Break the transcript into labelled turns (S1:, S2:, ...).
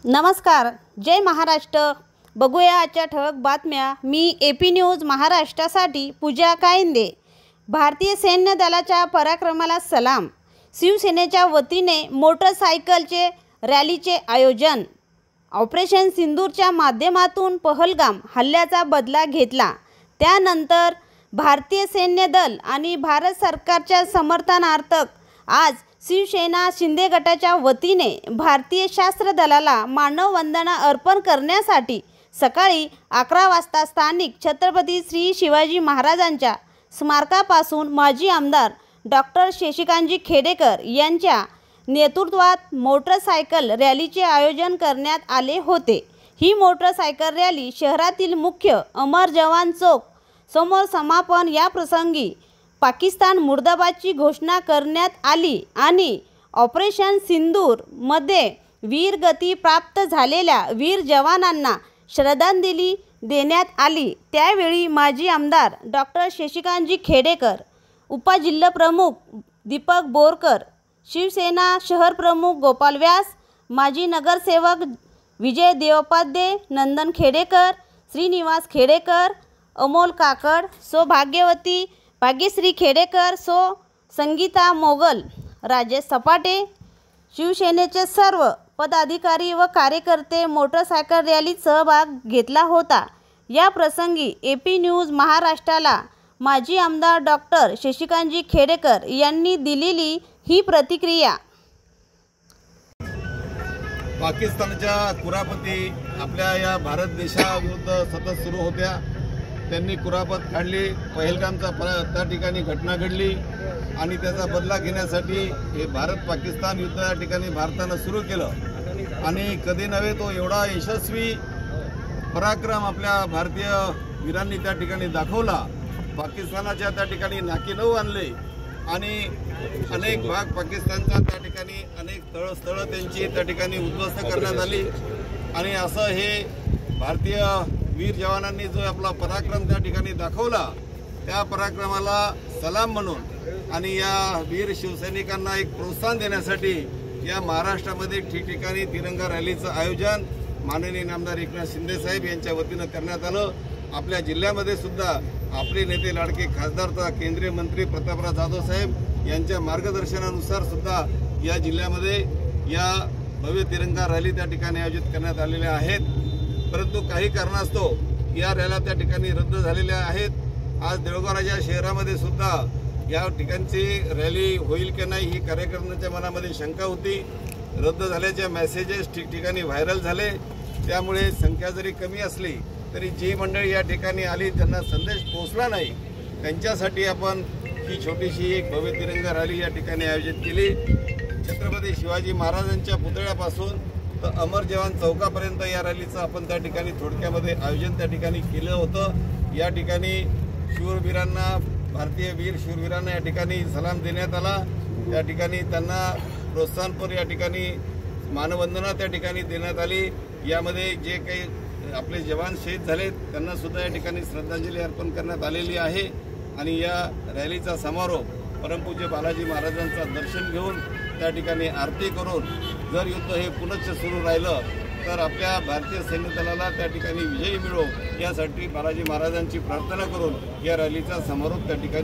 S1: नमस्कार, जय महाराष्ट्र। बघूया आजच्या ठळक बातम्या। मी AP न्यूज महाराष्ट्रासाठी पूजा कायंदे। भारतीय सैन्य दलाच्या पराक्रमाला सलाम। शिवसेनेच्या वतीने मोटरसायकलचे रॅलीचे आयोजन। ऑपरेशन सिंदूरच्या माध्यमातून पहलगाम हल्ल्याचा बदला घेतला। त्यानंतर भारतीय सैन्य दल आणि भारत सरकारच्या समर्थनार्थ आज शिवसेना शिंदे गटाच्या वतीने भारतीय शास्त्र दलाला मानववंदना अर्पण करण्यासाठी सकाळी 11 वाजता स्थानिक छत्रपती श्री शिवाजी महाराजांच्या स्मारकापासून माजी आमदार डॉक्टर शशिकांतजी खेडेकर यांच्या नेतृत्वात मोटरसायकल रॅलीचे आयोजन करण्यात आले होते। ही मोटरसायकल रॅली शहरातील मुख्य अमर जवान चौक समोर समापन। या प्रसंगी पाकिस्तान मुर्दाबादची घोषणा करण्यात आली आणि ऑपरेशन सिंदूर मध्ये वीरगती प्राप्त झालेल्या वीर जवानांना श्रद्धांजली देण्यात आली। त्यावेळी माजी आमदार डॉक्टर शशिकांतजी खेडेकर, उपजिल्हाप्रमुख दीपक बोरकर, शिवसेना शहर प्रमुख गोपाल व्यास, माजी नगरसेवक विजय देवपाध्ये, नंदन खेडेकर, श्रीनिवास खेडेकर, अमोल काकड, सौभाग्यवती भाग्यश्री खेडेकर, संगीता मोगल, राजेश सपाटे, शिवसेनेचे सर्व पदाधिकारी व कार्यकर्ते मोटरसायकल रॅलीत सहभाग घेतला होता। या प्रसंगी AP न्यूज महाराष्ट्राला माजी आमदार डॉक्टर शशिकांतजी खेडेकर यांनी दिलेली ही प्रतिक्रिया।
S2: पाकिस्तानच्या कुरापती आपल्या या भारत देशाविरुद्ध सतत सुरू होत्या। त्यांनी कुरापत काढली, पहलगामचा त्या ठिकाणी घटना घडली आणि त्याचा बदला घेण्यासाठी हे भारत पाकिस्तान युद्ध या ठिकाणी भारतानं सुरू केलं आणि कधी नव्हे तो एवढा यशस्वी पराक्रम आपल्या भारतीय वीरांनी त्या ठिकाणी दाखवला। पाकिस्तानाच्या त्या ठिकाणी नाकीनऊ आणले आणि अनेक भाग पाकिस्तानचा त्या ठिकाणी अनेक स्थळं त्यांची त्या ठिकाणी उद्ध्वस्त करण्यात आली आणि असं हे भारतीय वीर जवानांनी जो आपला पराक्रम त्या ठिकाणी दाखवला त्या पराक्रमाला सलाम म्हणून आणि या वीर शिवसैनिकांना एक प्रोत्साहन देण्यासाठी या महाराष्ट्रामध्ये ठिकठिकाणी तिरंगा रॅलीचं आयोजन माननीय आमदार एकनाथ शिंदे साहेब यांच्या वतीनं करण्यात आलं। आपल्या जिल्ह्यामध्ये सुद्धा आपले नेते लाडके खासदार तथा केंद्रीय मंत्री प्रतापराव जाधव साहेब यांच्या मार्गदर्शनानुसार सुद्धा या जिल्ह्यामध्ये या भव्य तिरंगा रॅली त्या ठिकाणी आयोजित करण्यात आलेल्या आहेत। परंतु काही कारणास्तव या रॅल्या त्या ठिकाणी रद्द झालेल्या आहेत। आज देऊळगाव शहरामध्ये सुद्धा या ठिकाणची रॅली होईल की नाही ही कार्यकर्त्यांच्या मनामध्ये शंका होती। रद्द झाल्याचे मेसेजेस ठिकठिकाणी व्हायरल झाले। त्यामुळे संख्या जरी कमी असली तरी जी मंडळी या ठिकाणी आली त्यांना संदेश पोहोचला नाही, त्यांच्यासाठी आपण ही छोटीशी एक भव्य तिरंगा रॅली या ठिकाणी आयोजित केली। छत्रपती शिवाजी महाराजांच्या पुतळ्यापासून तर अमर जवान चौकापर्यंत या रॅलीचं आपण त्या ठिकाणी थोडक्यामध्ये आयोजन त्या ठिकाणी केलं होतं। या ठिकाणी शूरवीरांना, भारतीय वीर शूरवीरांना या ठिकाणी सलाम देण्यात आला। त्या ठिकाणी त्यांना प्रोत्साहनपर या ठिकाणी मानवंदना त्या ठिकाणी देण्यात आली। यामध्ये जे काही आपले जवान शहीद झालेत त्यांना सुद्धा या ठिकाणी श्रद्धांजली अर्पण करण्यात आलेली आहे आणि या रॅलीचा समारोप परमपूज्य बालाजी महाराजांचा दर्शन घेऊन त्या ठिकाणी आरती करून जर युद्ध हे पुनश्च सुरू राहिलं तर आपल्या भारतीय सैन्य दलाला त्या ठिकाणी विजयी मिळो यासाठी बालाजी महाराजांची प्रार्थना करून या रॅलीचा समारोप त्या ठिकाणी